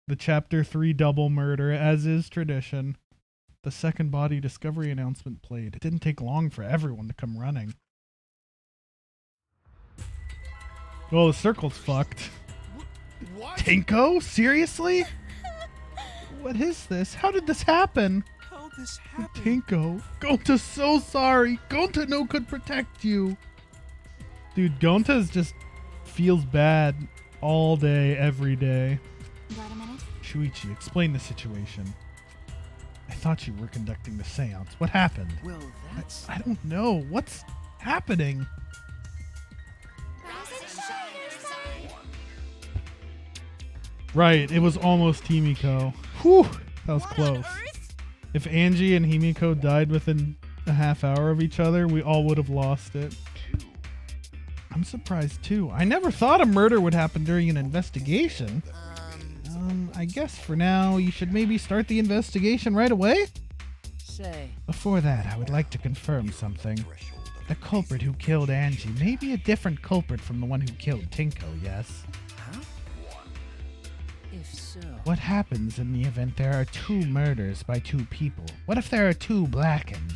The Chapter 3 double murder, as is tradition. The second body discovery announcement played. It didn't take long for everyone to come running. Well, the circle's fucked. What? Tinko? Seriously? What is this? How did this happen? How this happened? Tinko. Gonta's so sorry. Gonta no could protect you. Dude, Gonta's just feels bad all day, every day. Got a minute? Shuichi, explain the situation. I thought you were conducting the seance. What happened? Well, that's... I don't know. What's happening? Right, it was almost Himiko. Whew, that was close. If Angie and Himiko died within a half hour of each other, we all would have lost it. I'm surprised too. I never thought a murder would happen during an investigation. I guess for now, you should maybe start the investigation right away? Say. Before that, I would like to confirm something. The culprit who killed Angie may be a different culprit from the one who killed Tinko, yes? Huh? If so... What happens in the event there are two murders by two people? What if there are two blackened?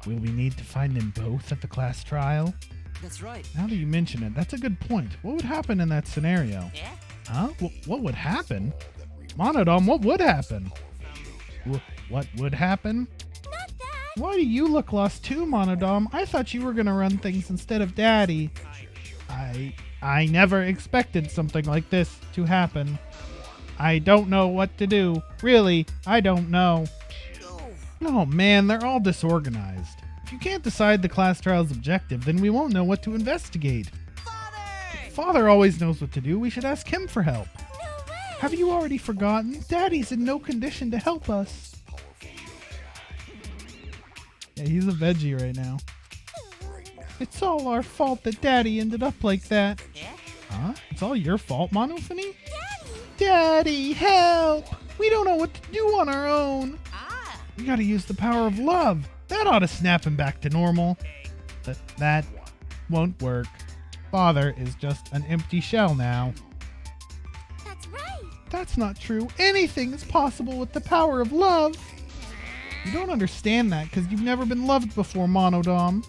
Will we need to find them both at the class trial? That's right. Now that you mention it, that's a good point. What would happen in that scenario? Yeah? Huh? What would happen? Monodom, what would happen? What would happen? Not that. Why do you look lost too, Monodom? I thought you were gonna run things instead of Daddy. I never expected something like this to happen. I don't know what to do. Really, I don't know. No, man, they're all disorganized. If you can't decide the class trial's objective, then we won't know what to investigate. Father always knows what to do. We should ask him for help. No way. Have you already forgotten? Daddy's in no condition to help us. Yeah, he's a veggie right now. It's all our fault that Daddy ended up like that. Yeah? Huh? It's all your fault, Monophony? Daddy. Daddy, help! We don't know what to do on our own. Ah! We gotta use the power of love. That ought to snap him back to normal. But that won't work. Father is just an empty shell now. That's right. That's not true. Anything is possible with the power of love. You don't understand that because you've never been loved before, Monodom.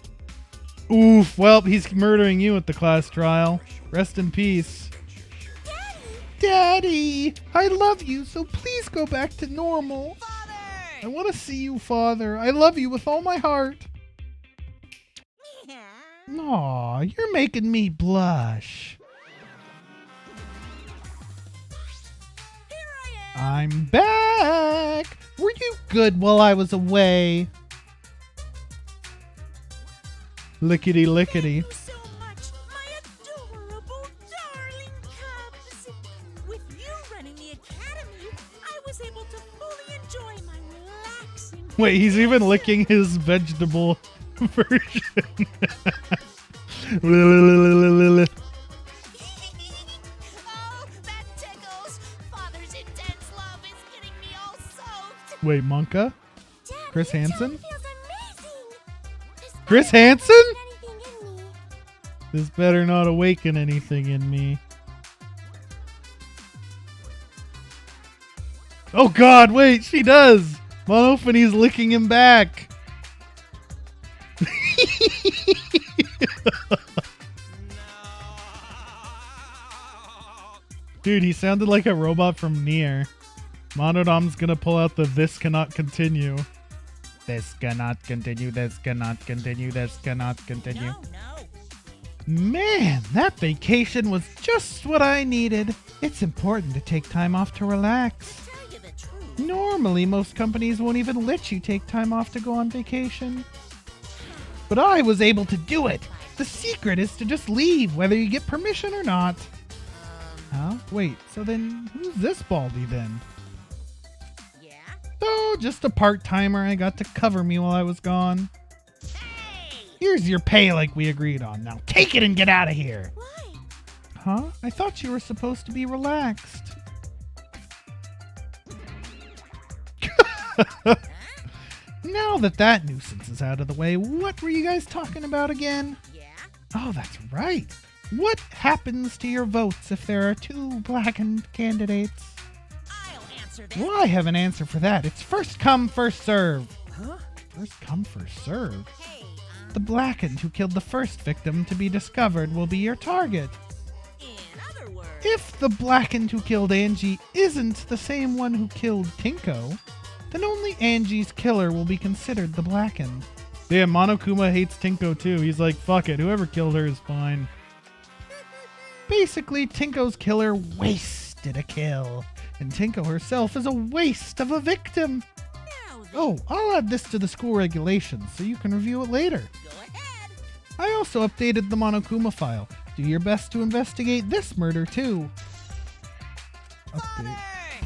Oof, well, he's murdering you at the class trial. Rest in peace. Daddy, I love you, so please go back to normal. Father! I want to see you, Father. I love you with all my heart. Aw, you're making me blush. Here I am! I'm back. Were you good while I was away? Lickety lickety. Thank you so much, my adorable darling cubs. With you running the academy, I was able to fully enjoy my relaxing. Wait, he's even licking his vegetable version. Oh, that tickles. Father's intense love is getting me all soaked. Wait, Monka? Daddy, Chris your Hansen? tongue feels amazing. This Chris better not Hansen? awaken anything in me. This better not awaken anything in me. Oh god, wait, she does! Monophony's licking him back. Dude, he sounded like a robot from Nier. Monodom's gonna pull out the "this cannot continue." This cannot continue, this cannot continue, this cannot continue. No, no. Man, that vacation was just what I needed. It's important to take time off to relax. Tell you the truth. Normally, most companies won't even let you take time off to go on vacation. But I was able to do it. The secret is to just leave, whether you get permission or not. Huh? Wait, so then who's this Baldy then? Yeah? Oh, just a part-timer I got to cover me while I was gone. Hey! Here's your pay like we agreed on. Now take it and get out of here. Why? Huh? I thought you were supposed to be relaxed. Now that nuisance is out of the way, what were you guys talking about again? Yeah? Oh, that's right. What happens to your votes if there are two blackened candidates? I answer this. Well, I have an answer for that. It's first come, first serve. Huh? First come, first serve? Hey, The blackened who killed the first victim to be discovered will be your target. in other words, If the blackened who killed Angie isn't the same one who killed Tinko, then only Angie's killer will be considered the blackened. Yeah, Monokuma hates Tinko too. He's like, fuck it, whoever killed her is fine. Basically, Tinko's killer wasted a kill, and Tinko herself is a waste of a victim. now then, Oh, I'll add this to the school regulations so you can review it later. go ahead. I also updated the Monokuma file. Do your best to investigate this murder too. Update.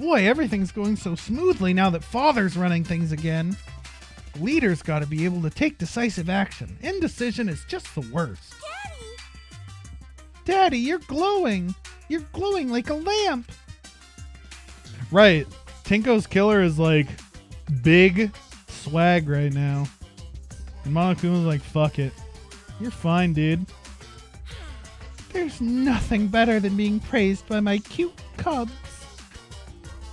Boy, everything's going so smoothly now that Father's running things again. Leader's got to be able to take decisive action. Indecision is just the worst. Daddy! Daddy, you're glowing. You're glowing like a lamp. Right. Tinko's killer is like big swag right now. And Monokuma's like, fuck it. You're fine, dude. There's nothing better than being praised by my cute cubs.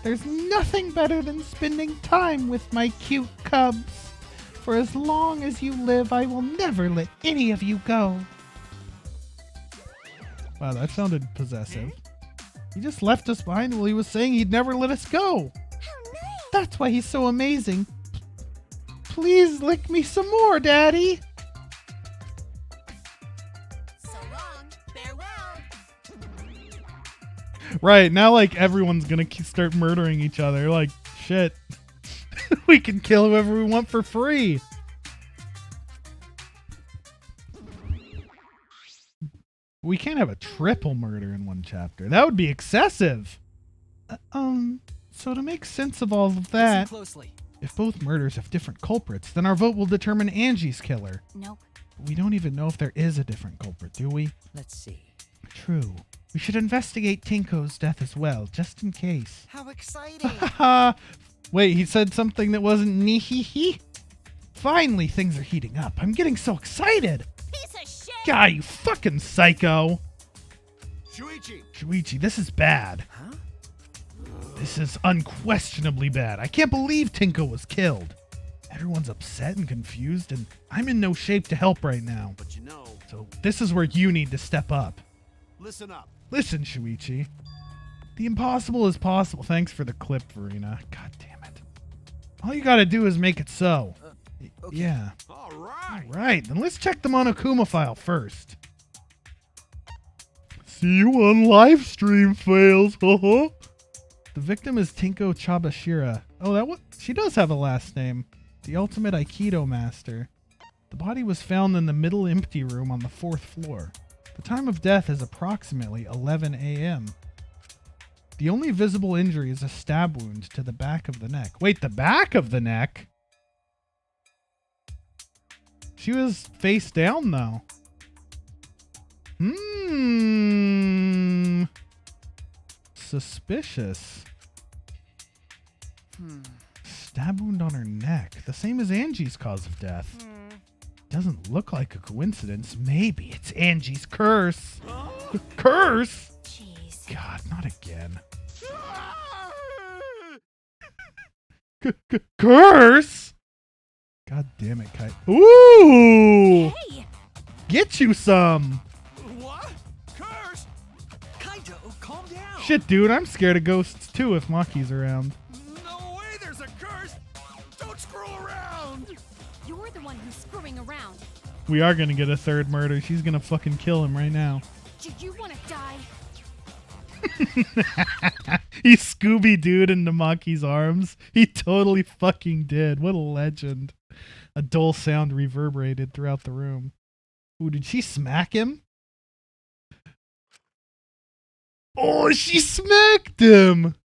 There's nothing better than spending time with my cute cubs. For as long as you live, I will never let any of you go. Wow, that sounded possessive. He just left us behind while he was saying he'd never let us go. How nice! That's why he's so amazing. Please lick me some more, Daddy. So long, farewell. Right, now like everyone's gonna start murdering each other. Like, shit. We can kill whoever we want for free. We can't have a triple murder in one chapter. That would be excessive. So to make sense of all of that, Listen closely. if both murders have different culprits, then our vote will determine Angie's killer. Nope. We don't even know if there is a different culprit, do we? Let's see. True. We should investigate Tinko's death as well, just in case. How exciting! Haha! Wait, he said something that wasn't nee-hee-hee? Finally, things are heating up. I'm getting so excited! Piece of shit! God, you fucking psycho! Shuichi! Shuichi, this is bad. Huh? This is unquestionably bad. I can't believe Tinko was killed. Everyone's upset and confused, and I'm in no shape to help right now. But you know, So this is where you need to step up. listen up. Listen, Shuichi. The impossible is possible. Thanks for the clip, Verena. God damn it. All you gotta do is make it so. Okay. Yeah. All right. Right, then let's check the Monokuma file first. See you on live stream, fails. The victim is Tinko Chabashira. Oh, she does have a last name. The ultimate Aikido master. The body was found in the middle empty room on the 4th floor. The time of death is approximately 11 a.m. The only visible injury is a stab wound to the back of the neck. Wait, the back of the neck? She was face down, though. Suspicious. Stab wound on her neck. The same as Angie's cause of death. Doesn't look like a coincidence. Maybe it's Angie's curse. Curse? Jeez. God, not again. Curse? God damn it, Kai. Ooh! Hey! Get you some! What? Curse? Kaito, calm down. Shit, dude, I'm scared of ghosts too if Maki's around. No way there's a curse! Don't screw around! You're the one who's screwing around. We are gonna get a third murder. She's gonna fucking kill him right now. Do you want to die? He Scooby-Dooed into Maki's arms. He totally fucking did. What a legend. A dull sound reverberated throughout the room. Ooh, did she smack him? Oh, she smacked him!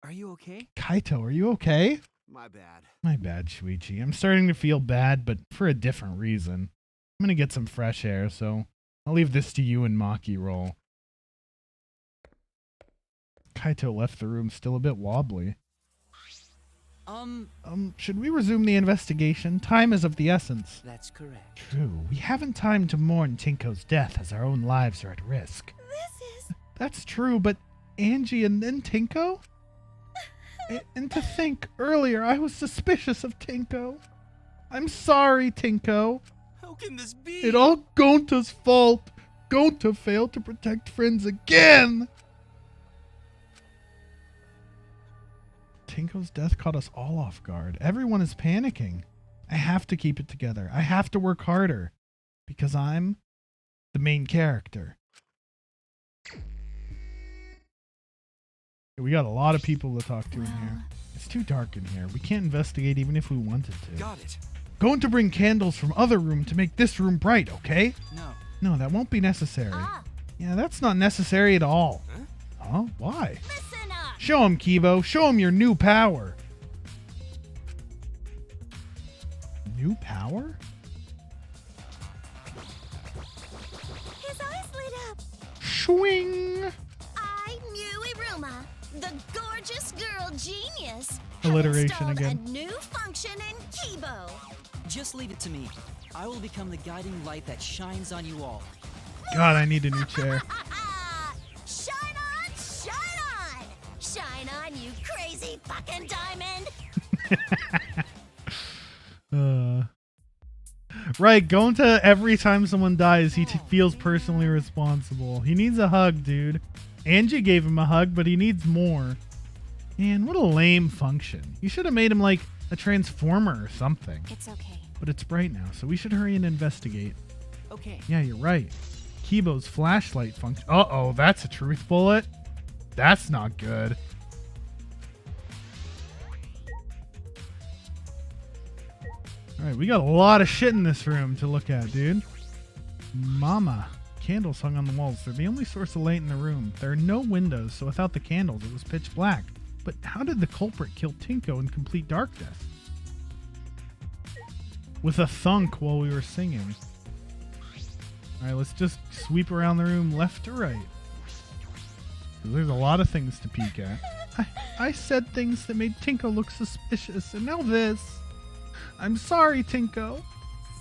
Are you okay? Kaito, are you okay? My bad. My bad, Shuichi. I'm starting to feel bad, but for a different reason. I'm gonna get some fresh air, so I'll leave this to you and Maki roll. Kaito left the room still a bit wobbly. Should we resume the investigation? Time is of the essence. That's correct. True. We haven't time to mourn Tinko's death as our own lives are at risk. This is... That's true, but Angie and then Tinko? And to think, earlier I was suspicious of Tinko. I'm sorry, Tinko. How can this be? It all Gonta's fault. Gonta failed to protect friends again. Tinko's death caught us all off guard. Everyone is panicking. I have to keep it together. I have to work harder. Because I'm the main character. We got a lot of people to talk to in here. It's too dark in here. We can't investigate even if we wanted to. Got it. Going to bring candles from other room to make this room bright, okay? No. No, that won't be necessary. Ah, Yeah, that's not necessary at all. Huh? Huh? Why? listen up. Show him, Kibo. Show him your new power. New power? His eyes lit up. Swing! I knew Iruma, the gorgeous girl genius, Alliteration had installed again. a new function in Kibo. Just leave it to me. I will become the guiding light that shines on you all. God, I need a new chair. Shine on, shine on! Shine on, you crazy fucking diamond! Right, Gonta, every time someone dies, he feels personally responsible. He needs a hug, dude. Angie gave him a hug, but he needs more. Man, what a lame function. You should have made him like a transformer or something. It's okay. But it's bright now, so we should hurry and investigate. Okay. Yeah, you're right. Kibo's flashlight function. Uh-oh, that's a truth bullet? That's not good. Alright, we got a lot of shit in this room to look at, dude. Mama. Candles hung on the walls. They're the only source of light in the room. There are no windows, so without the candles, it was pitch black. But how did the culprit kill Tinko in complete darkness? With a thunk while we were singing. Alright, let's just sweep around the room left to right. There's a lot of things to peek at. I said things that made Tinko look suspicious, and now this. I'm sorry, Tinko.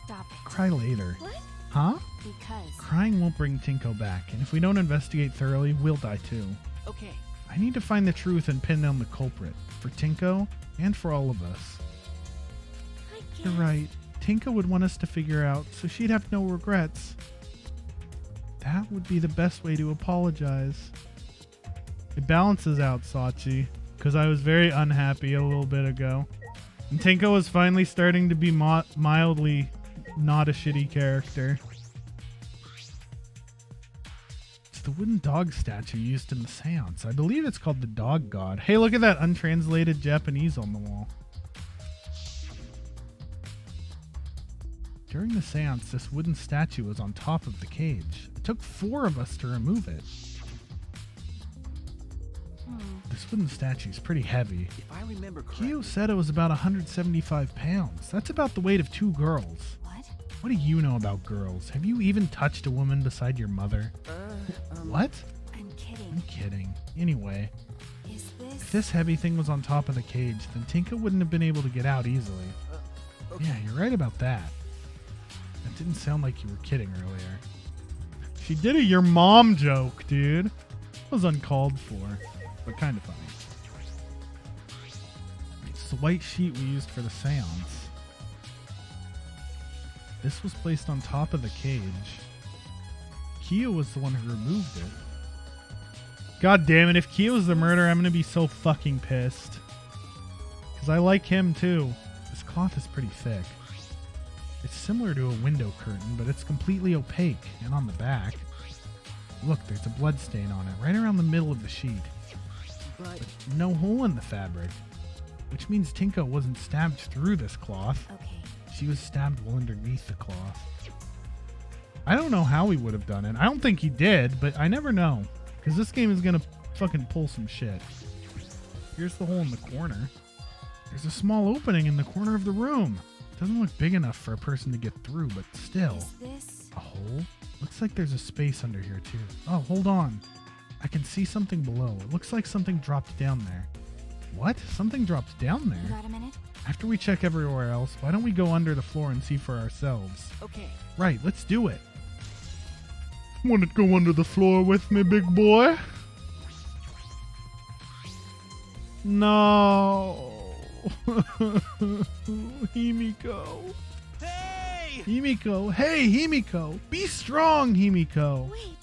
Stop it. Cry later. What? Huh? Because. Crying won't bring Tinko back, and if we don't investigate thoroughly, we'll die too. Okay. I need to find the truth and pin down the culprit. For Tinko, and for all of us. I guess. You're right. Tinko would want us to figure out, so she'd have no regrets. That would be the best way to apologize. It balances out, Sachi, because I was very unhappy a little bit ago. And Tinko was finally starting to be mildly not a shitty character. It's the wooden dog statue used in the seance. I believe it's called the Dog God. Hey, look at that untranslated Japanese on the wall. During the seance, this wooden statue was on top of the cage. It took 4 of us to remove it. This wooden statue is pretty heavy. If I remember correctly. Kyo said it was about 175 pounds. That's about the weight of 2 girls. What? What do you know about girls? Have you even touched a woman beside your mother? What? I'm kidding. I'm kidding. Anyway, Is this? if this heavy thing was on top of the cage, then Tinka wouldn't have been able to get out easily. Okay. Yeah, you're right about that. That didn't sound like you were kidding earlier. She did a your mom joke, dude. It was uncalled for, but kind of funny. It's the white sheet we used for the seance. This was placed on top of the cage. Kia was the one who removed it. God damn it, if Kia was the murderer, I'm gonna be so fucking pissed. Because I like him too. This cloth is pretty thick. It's similar to a window curtain, but it's completely opaque. And on the back, look, there's a blood stain on it, right around the middle of the sheet. But No hole in the fabric, which means Tinko wasn't stabbed through this cloth. Okay. She was stabbed well underneath the cloth. I don't know how he would have done it. I don't think he did, but I never know. Because this game is going to fucking pull some shit. Here's the hole in the corner. There's a small opening in the corner of the room. It doesn't look big enough for a person to get through, but still. Is this? A hole? Looks like there's a space under here too. Oh, hold on. I can see something below. It looks like something dropped down there. What? Something dropped down You there? got a minute? After we check everywhere else, why don't we go under the floor and see for ourselves? okay. Right, let's do it. Want to go under the floor with me, big boy? No. Himiko. Hey! Himiko. Hey, Himiko. Be strong, Himiko. Wait,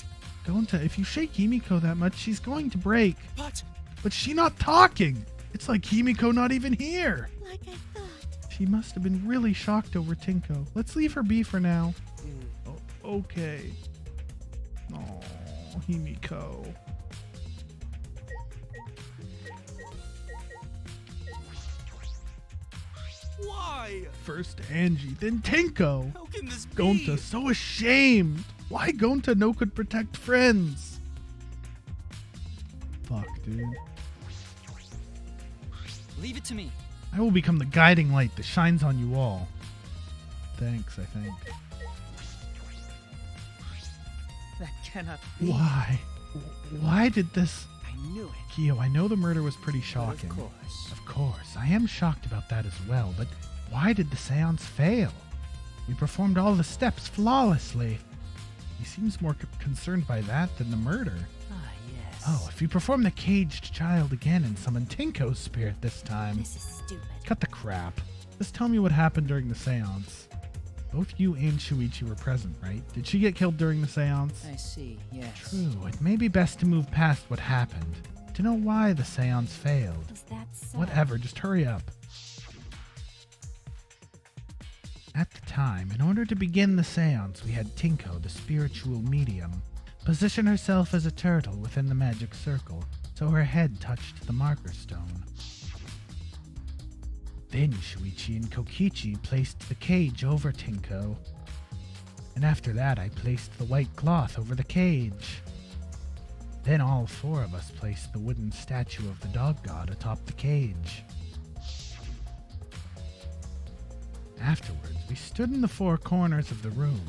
Gonta, if you shake Himiko that much, she's going to break. But But she's not talking. It's like Himiko not even here. like I thought. She must have been really shocked over Tinko. Let's leave her be for now. Oh, okay. Oh, Himiko. why? First Angie, then Tinko. How can this be? Gonta so ashamed. Why Gonta no could protect friends? Fuck, dude. Leave it to me. I will become the guiding light that shines on you all. Thanks, I think. That cannot be. Why? Why did this... I knew it. Kyo, I know the murder was pretty But shocking. of course. Of course, I am shocked about that as well, but why did the seance fail? We performed all the steps flawlessly. He seems more concerned by that than the murder. Ah, yes. Oh, if you perform the caged child again and summon Tinko's spirit this time... This is stupid. Cut the crap. Just tell me what happened during the seance. Both you and Shuichi were present, right? Did she get killed during the seance? I see, yes. True, it may be best to move past what happened. To know why the seance failed. Is that so? Whatever, just hurry up. At the time, in order to begin the seance, we had Tinko, the spiritual medium, position herself as a turtle within the magic circle, so her head touched the marker stone. Then Shuichi and Kokichi placed the cage over Tinko. And after that, I placed the white cloth over the cage. Then all four of us placed the wooden statue of the dog god atop the cage. Afterwards, we stood in the four corners of the room.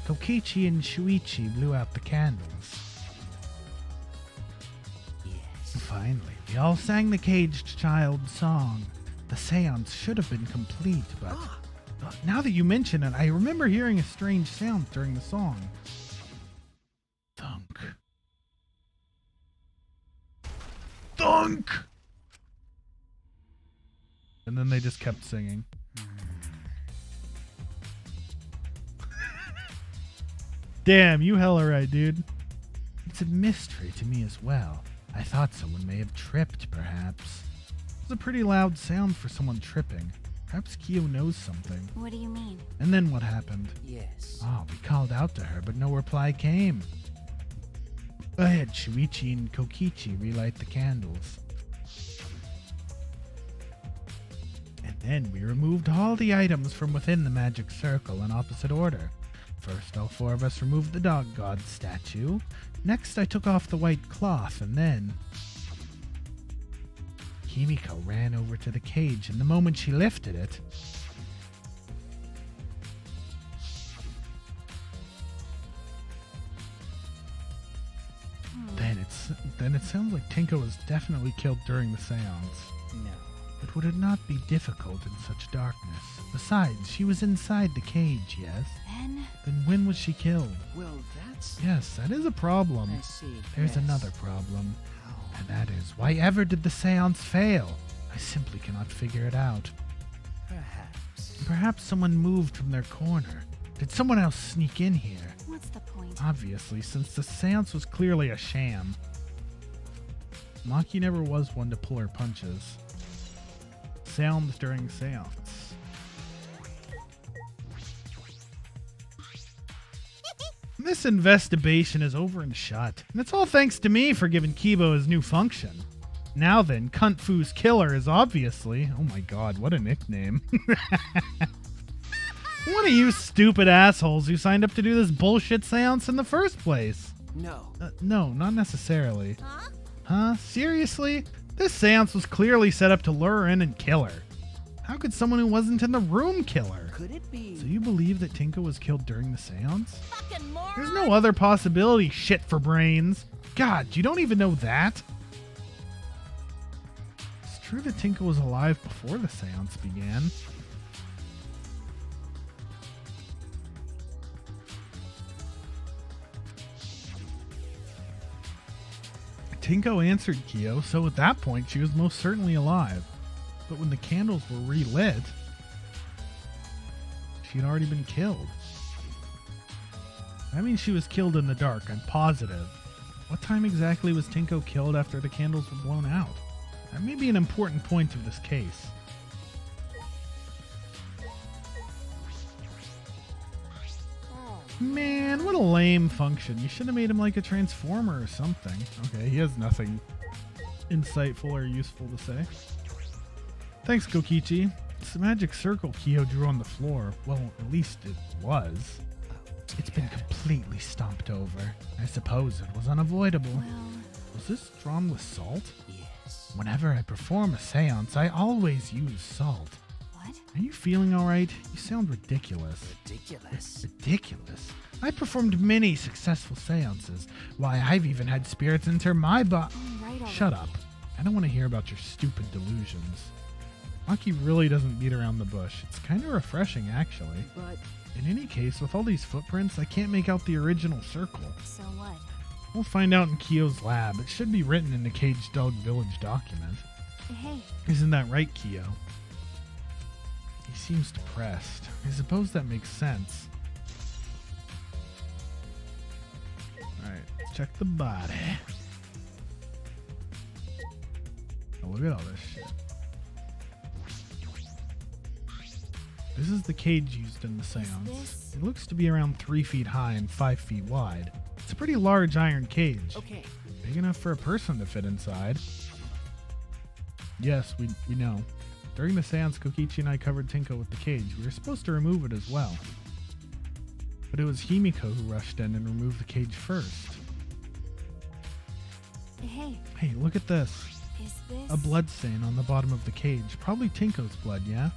Kokichi and Shuichi blew out the candles. Yes. Finally, we all sang the caged child's song. The seance should have been complete, but now that you mention it, I remember hearing a strange sound during the song. Thunk. Thunk! And then they just kept singing. Damn, you hella right, dude. It's a mystery to me as well. I thought someone may have tripped, perhaps. It was a pretty loud sound for someone tripping. Perhaps Kyo knows something. What do you mean? And then what happened? Yes. Oh, we called out to her, but no reply came. I had Shuichi and Kokichi relight the candles. And then we removed all the items from within the magic circle in opposite order. First, all four of us removed the dog god statue. Next, I took off the white cloth, and then... Himiko ran over to the cage, and the moment she lifted it... Then it sounds like Tinko was definitely killed during the seance. No. But would it not be difficult in such darkness? Besides, she was inside the cage, yes? Then When was she killed? Well, that's... Yes, that is a problem. I see. There's yes. another problem. How? And that is, why ever did the seance fail? I simply cannot figure it out. Perhaps. Perhaps someone moved from their corner. Did someone else sneak in here? what's the point? Obviously, since the seance was clearly a sham. Maki never was one to pull her punches. Sounds during seance. This investigation is over and shut. And it's all thanks to me for giving Kibo his new function. Now then, Cunt Fu's killer is obviously... Oh my god, what a nickname. One of you stupid assholes who signed up to do this bullshit seance in the first place. No. No, not necessarily. Huh? Huh? Seriously? This seance was clearly set up to lure her in and kill her. How could someone who wasn't in the room kill her? Could it be? So you believe that Tinko was killed during the seance? Fucking moron! There's no other possibility, shit for brains. God, you don't even know that? It's true that Tinko was alive before the seance began. Tinko answered Kyo, so at that point she was most certainly alive. But when the candles were relit, she had already been killed. That means she was killed in the dark, I'm positive. What time exactly was Tinko killed after the candles were blown out? That may be an important point of this case. Man, what a lame function. You should have made him like a transformer or something. Okay, he has nothing insightful or useful to say. Thanks, Kokichi. It's the magic circle Kyo drew on the floor. Well, at least it was. It's been completely stomped over. I suppose it was unavoidable. Well, Was this drawn with salt? Yes. Whenever I perform a seance, I always use salt. what? Are you feeling all right? You sound ridiculous. Ridiculous. Ridiculous? I performed many successful seances. Why, I've even had spirits enter my body. Right already. Shut up. I don't want to hear about your stupid delusions. Maki really doesn't beat around the bush. It's kind of refreshing, actually. But In any case, with all these footprints, I can't make out the original circle. So what? We'll find out in Kyo's lab. It should be written in the Caged Dog Village document. Hey, Isn't that right, Kyo? He seems depressed. I suppose that makes sense. Alright, let's check the body. Oh, look at all this shit. This is the cage used in the seance. this- It looks to be around 3 feet high and 5 feet wide. It's a pretty large iron cage. okay. Big enough for a person to fit inside. Yes, we know. During the seance, Kokichi and I covered Tinko with the cage. We were supposed to remove it as well. But it was Himiko who rushed in and removed the cage first. hey, Hey, look at this. is this? A blood stain on the bottom of the cage. Probably Tinko's blood, yeah?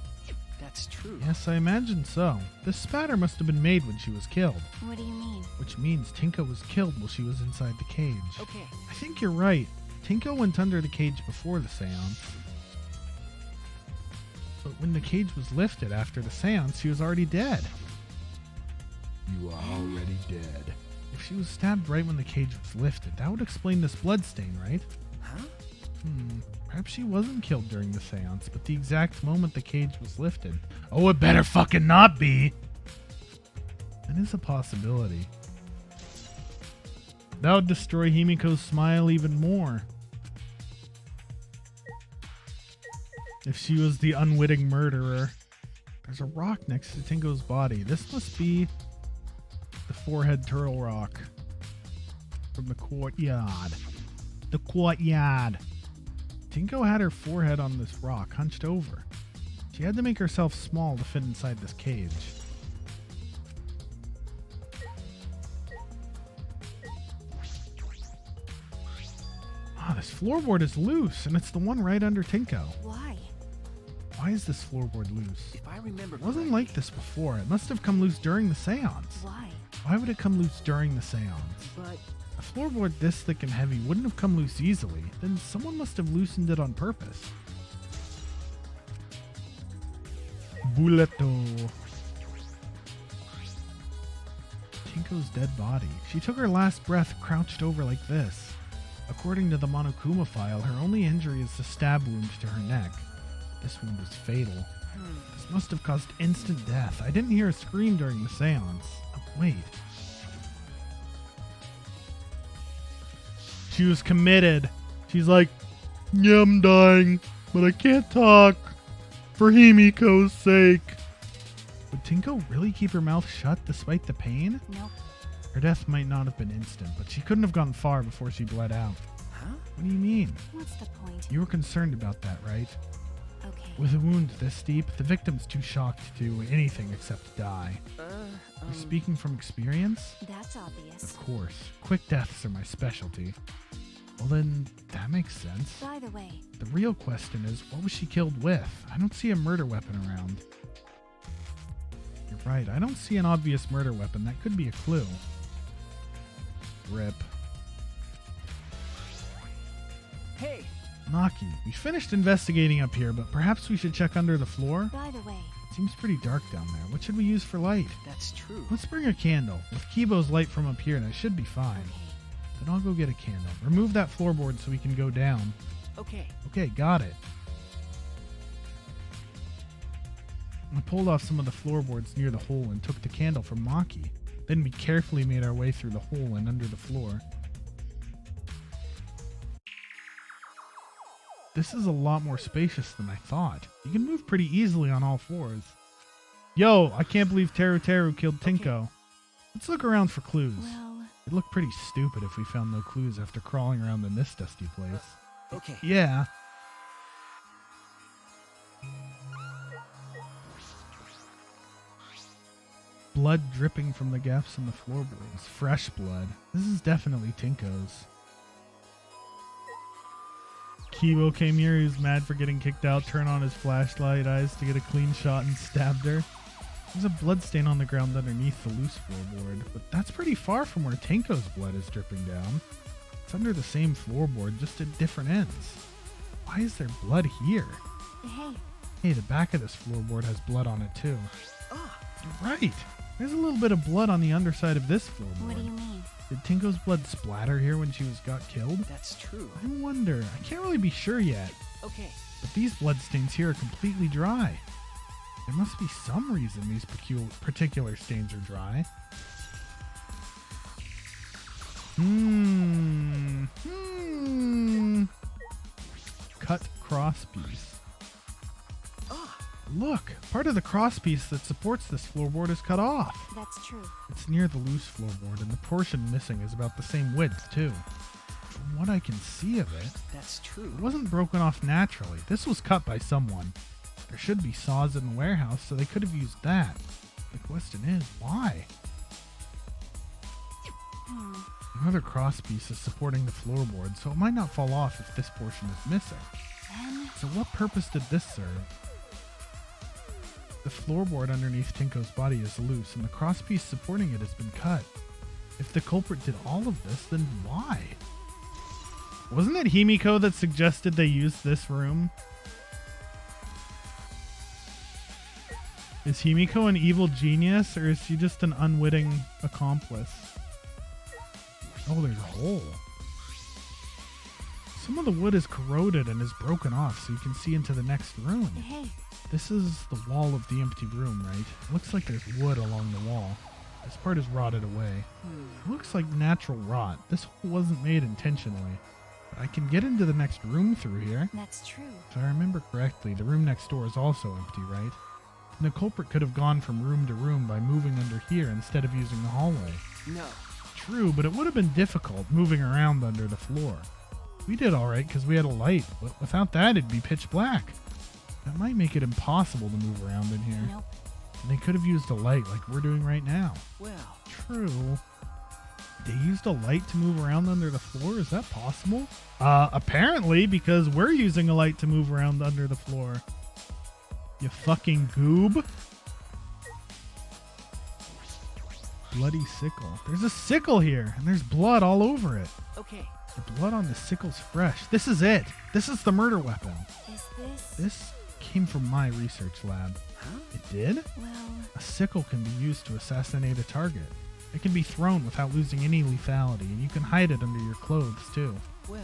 That's true. Yes, I imagine so. This spatter must have been made when she was killed. What do you mean? Which means Tinko was killed while she was inside the cage. Okay. I think you're right. Tinko went under the cage before the seance. But when the cage was lifted after the seance, she was already dead. You are already dead. If she was stabbed right when the cage was lifted, that would explain this blood stain, right? Huh? Perhaps she wasn't killed during the seance, but the exact moment the cage was lifted. Oh, it better fucking not be! That is a possibility. That would destroy Himiko's smile even more. If she was the unwitting murderer. There's a rock next to Tinko's body. This must be the forehead turtle rock from the courtyard. The courtyard. Tinko had her forehead on this rock, hunched over. She had to make herself small to fit inside this cage. Ah, this floorboard is loose, and it's the one right under Tinko. Why? Why is this floorboard loose? If I remember It wasn't correctly- like this before. It must have come loose during the seance. Why? Why would it come loose during the seance? But A floorboard this thick and heavy wouldn't have come loose easily. Then someone must have loosened it on purpose. Buleto. Tinko's dead body. She took her last breath crouched over like this. According to the Monokuma file, her only injury is the stab wound to her neck. This wound was fatal. This must have caused instant death. I didn't hear a scream during the seance. Oh, wait. She was committed. She's like, yeah, I'm dying, but I can't talk. For Himiko's sake. Would Tinko really keep her mouth shut despite the pain? Nope. Her death might not have been instant, but she couldn't have gone far before she bled out. Huh? What do you mean? What's the point? You were concerned about that, right? Okay. With a wound this deep, the victim's too shocked to do anything except die. You're speaking from experience? That's obvious. Of course. Quick deaths are my specialty. Well then, that makes sense. By the way, The real question is, what was she killed with? I don't see a murder weapon around. You're right, I don't see an obvious murder weapon. That could be a clue. Rip. Hey, Maki, we finished investigating up here, but perhaps we should check under the floor? by the way, It seems pretty dark down there. What should we use for light? that's true. Let's bring a candle. With Kibo's light from up here, that should be fine. okay. Then I'll go get a candle. Remove that floorboard so we can go down. Okay. Okay, got it. I pulled off some of the floorboards near the hole and took the candle from Maki. Then we carefully made our way through the hole and under the floor. This is a lot more spacious than I thought. You can move pretty easily on all fours. Yo, I can't believe Teru Teru killed Tinko. Let's look around for clues. Well, It'd look pretty stupid if we found no clues after crawling around in this dusty place. Okay. Yeah. Blood dripping from the gaps in the floorboards. Fresh blood. This is definitely Tinko's. Kibo came here. He was mad for getting kicked out. Turned on his flashlight eyes to get a clean shot and stabbed her. There's a blood stain on the ground underneath the loose floorboard, but that's pretty far from where Tinko's blood is dripping down. It's under the same floorboard, just at different ends. Why is there blood here? hey, Hey, the back of this floorboard has blood on it too. Ah, You're right. There's a little bit of blood on the underside of this floorboard. what do you mean? Did Tinko's blood splatter here when she got killed? that's true. I wonder. I can't really be sure yet. Okay. But these bloodstains here are completely dry. There must be some reason these particular stains are dry. Cut crosspiece. Ah, Look, part of the crosspiece that supports this floorboard is cut off. That's true. It's near the loose floorboard, and the portion missing is about the same width, too. From what I can see of it, that's true. it wasn't broken off naturally. This was cut by someone. There should be saws in the warehouse, so they could have used that. The question is, why? Another crosspiece is supporting the floorboard, so it might not fall off if this portion is missing. Then, So what purpose did this serve? The floorboard underneath Tinko's body is loose, and the crosspiece supporting it has been cut. If the culprit did all of this, then why? Wasn't it Himiko that suggested they use this room? Is Himiko an evil genius, or is she just an unwitting accomplice? Oh, there's a hole. Some of the wood is corroded and is broken off, so you can see into the next room. hey, This is the wall of the empty room, right? It looks like there's wood along the wall. This part is rotted away. It looks like natural rot. This hole wasn't made intentionally. But I can get into the next room through here. that's true. If I remember correctly, the room next door is also empty, right? And the culprit could have gone from room to room by moving under here instead of using the hallway. No. True, but it would have been difficult moving around under the floor. We did alright because we had a light, but without that it'd be pitch black. That might make it impossible to move around in here. Nope. And they could have used a light like we're doing right now. Well, True. They used a light to move around under the floor? Is that possible? Apparently, because we're using a light to move around under the floor. You fucking goob. Bloody sickle. There's a sickle here, and there's blood all over it. okay. The blood on the sickle's fresh. This is it. This is the murder weapon. Is this? This came from my research lab. Huh? It did? Well, A sickle can be used to assassinate a target. It can be thrown without losing any lethality, and you can hide it under your clothes, too. Well,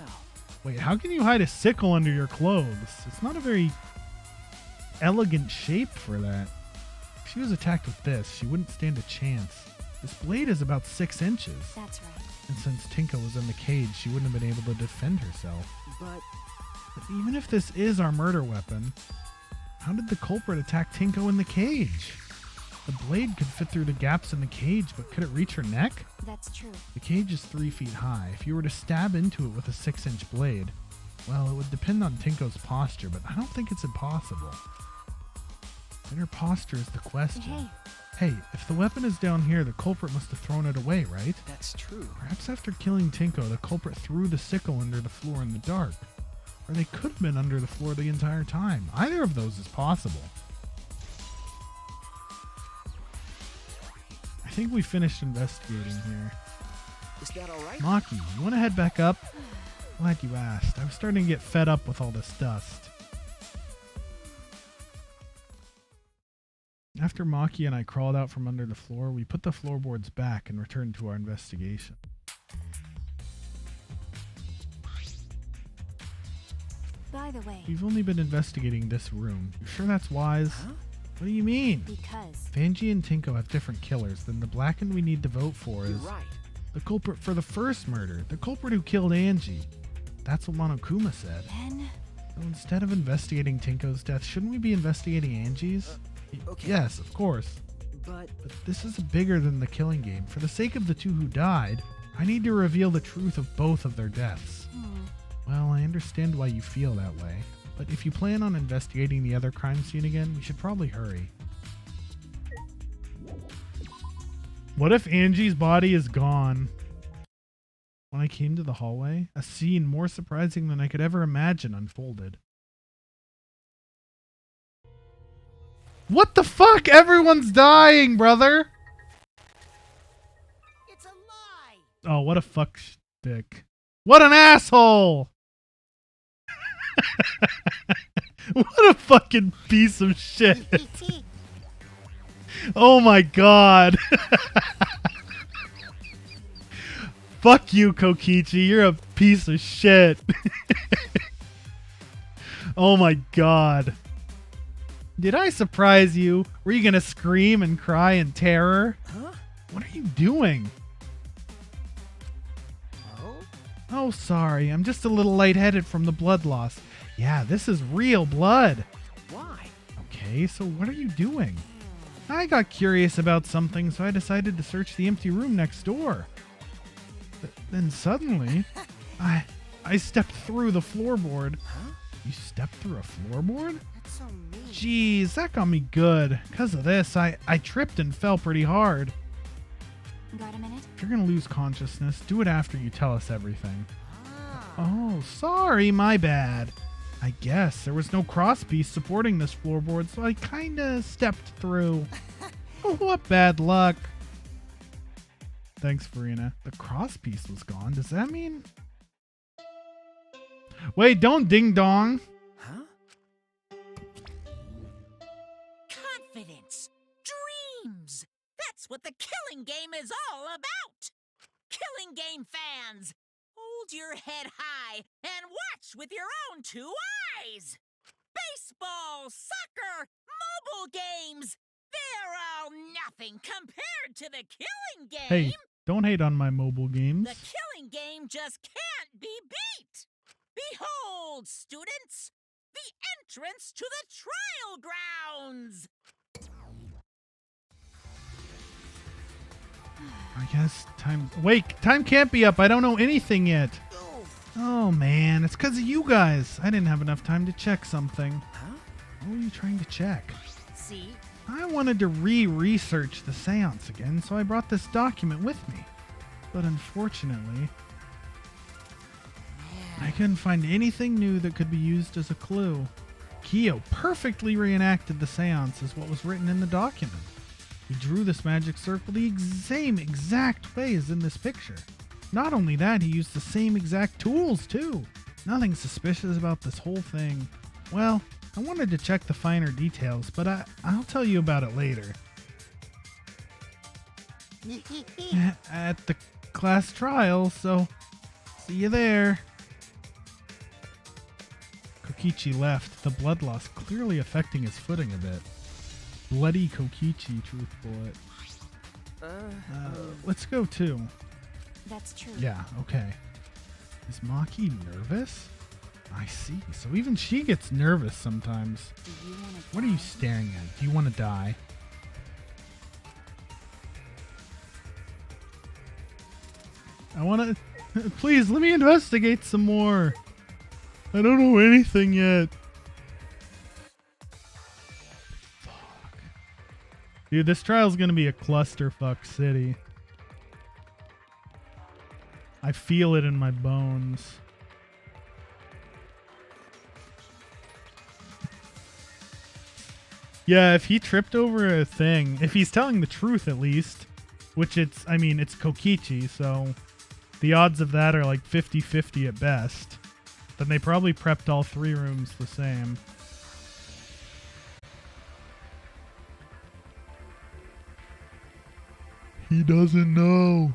Wait, how can you hide a sickle under your clothes? It's not a very elegant shape for that. If she was attacked with this, she wouldn't stand a chance. This blade is about 6 inches, that's right. and since Tinko was in the cage, she wouldn't have been able to defend herself. but But even if this is our murder weapon, how did the culprit attack Tinko in the cage? The blade could fit through the gaps in the cage, but could it reach her neck? That's true. The cage is 3 feet high. If you were to stab into it with a 6-inch blade, well, it would depend on Tinko's posture, but I don't think it's impossible. And her posture is the question. Hey, Hey, if the weapon is down here, the culprit must have thrown it away, right? that's true. Perhaps after killing Tinko, the culprit threw the sickle under the floor in the dark. Or they could have been under the floor the entire time. Either of those is possible. I think we finished investigating here. Is that all right? Maki, you want to head back up? Glad you asked. I was starting to get fed up with all this dust. After Maki and I crawled out from under the floor, we put the floorboards back and returned to our investigation. By the way, We've only been investigating this room. You sure that's wise? Huh? What do you mean? because If Angie and Tinko have different killers, then the blackened we need to vote for You're is right. the culprit for the first murder. The culprit who killed Angie. That's what Monokuma said. then So instead of investigating Tinko's death, shouldn't we be investigating Angie's? Okay. Yes, of course. But But this is bigger than the killing game. For the sake of the two who died, I need to reveal the truth of both of their deaths. Well, I understand why you feel that way, but if you plan on investigating the other crime scene again, we should probably hurry. What if Angie's body is gone? When I came to the hallway, a scene more surprising than I could ever imagine unfolded. What the fuck? Everyone's dying, brother! It's a lie! Oh, what a fuck stick. What an asshole! What a fucking piece of shit. Oh my god. Fuck you, Kokichi. You're a piece of shit. Oh my god. Did I surprise you? Were you gonna scream and cry in terror? huh? What are you doing? Oh? Oh, sorry. I'm just a little lightheaded from the blood loss. Yeah, this is real blood. Why? Okay, so what are you doing? I got curious about something, so I decided to search the empty room next door. Then suddenly, I stepped through the floorboard. Huh? You stepped through a floorboard? That's so mean. Jeez, that got me good. Because of this, I tripped and fell pretty hard. got a minute? If you're going to lose consciousness, do it after you tell us everything. Ah. Oh, sorry, my bad. I guess there was no crosspiece supporting this floorboard, so I kinda stepped through. Oh, what bad luck. Thanks, Farina. The crosspiece was gone. Does that mean... Wait, don't ding dong. Huh? Confidence. Dreams. That's what the killing game is all about. Killing game fans, hold your head high and watch with your own two eyes. Baseball, soccer, mobile games. They're all nothing compared to the killing game. Hey, don't hate on my mobile games. The killing game just can't be beat. Behold, students, the entrance to the trial grounds. I guess time... Wait, time can't be up. I don't know anything yet. Oh, man. It's because of you guys. I didn't have enough time to check something. Huh? What were you trying to check? See? I wanted to re-research the seance again, so I brought this document with me. But unfortunately, I couldn't find anything new that could be used as a clue. Kyo perfectly reenacted the seance as what was written in the document. He drew this magic circle the same exact way as in this picture. Not only that, he used the same exact tools, too. Nothing suspicious about this whole thing. Well, I wanted to check the finer details, but I'll tell you about it later. At the class trial, so see you there. Kokichi left, the blood loss clearly affecting his footing a bit. Bloody Kokichi, truth bullet. Let's go too. That's true. Yeah, okay. Is Maki nervous? I see. So even she gets nervous sometimes. Do you want to? What are you staring at? Do you want to die? I want to... Please, let me investigate some more. I don't know anything yet. Fuck. Dude, this trial's gonna be a clusterfuck city. I feel it in my bones. Yeah, if he tripped over a thing, if he's telling the truth at least, which it's, I mean, it's Kokichi, so the odds of that are like 50-50 at best, then they probably prepped all three rooms the same. He doesn't know.